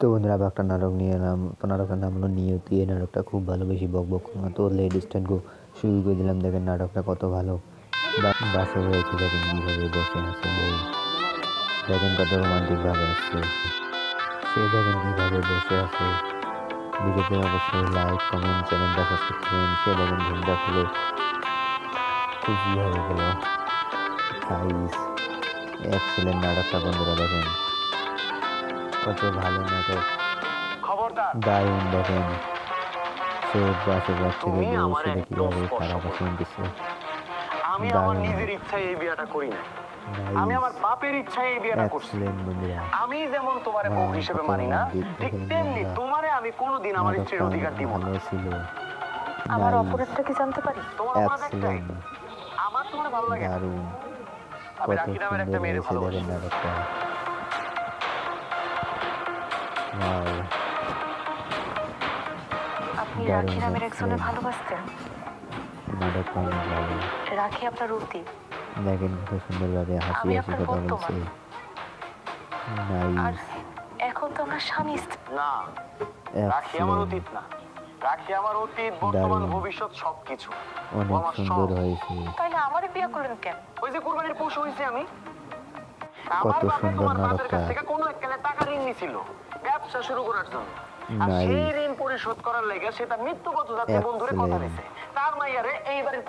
তো বন্ধুরা আবার একটা নাটক নিয়ে এলাম। তো নাটকটার নাম হলো নিয়তি। এই নাটকটা খুব ভালো, বেশি বকবক না। তো লেট স্টার্ট গো শুরু করে দিলাম। দেখেন নাটকটা কত ভালো। বাসে রয়েছে, দেখেন কীভাবে বসে আছে বউ, দেখেন কত রোমান্টিকভাবে আসছে সে, দেখেন কীভাবে বসে আছে। ভিডিওতে অবশ্যই লাইক কমেন্ট চ্যানেলটা সাবস্ক্রাইব করবেন। সে দেখেন ঘুমটা খুলে খুশি হয়ে গেল। গাইস এক্সেলেন্ট নাটকটা বন্ধুরা, দেখেন কত ভালো নাটক, দারুণ। দেখেন সে বাসে যাচ্ছে, বউ ছেলে কীভাবে খারাপ আছে দিচ্ছে, আমি আমার নিজের ইচ্ছায় এই বিয়েটা করি না, আমি আমার বাপের ইচ্ছায় এই বিয়েটা করছি। আমি যেমন তোমারে বউ হিসেবে মানি না, ঠিক তেমনি তোমারে আমি কোনোদিন আমার স্ত্রীর অধিকার দিব না। আমার অপরাধটা কি জানতে পারি? তোমার অপরাধ একটাই, আমার তোমার ভালো লাগে না। দারুণ, আমি কত রাখি নামের একটা সুন্দর মেয়ের হয়েছে ভালোবাসি। দেখেন নাটকটা। ওয়াও, আপনি দারুণ রাখি নামের একজনের এক্সেলেন্ট ভালোবাসতেন? নাটকটা অনেক ভালো। রাখি আপনার অতি, দেখেন কত সুন্দরভাবে হাসি আমি হাসি আপনার কথা বর্তমান। বলছে। আর নাইস, এখন তো আমরা স্বামী স্ত্রী। না, রাখি আমার এক্সেলেন্ট, অতীত না, রাখি আমার অতীত বর্তমান দারুণ, ভবিষ্যৎ সবকিছু। অনেক আমার সুন্দর সব। হয়েছে। তাইলে আমারে বিয়ে করলেন কেন? ওই যে কুরবানির পশু হইছে আমি, কত আমার বাবা সুন্দর তোমার বাপের নাটকটা। কাছ থেকে কোনো একটা টাকা ঋণ নিছিল ব্যবসা শুরু করার জন্য, আর নাইস, সেই ঋণ পরিশোধ করার লেগে সে তার মৃত্যুগত যাতে বন্ধুরে কথা এক্সেলেন্ট। দিছে, তার মাইয়ারে এই বাড়ির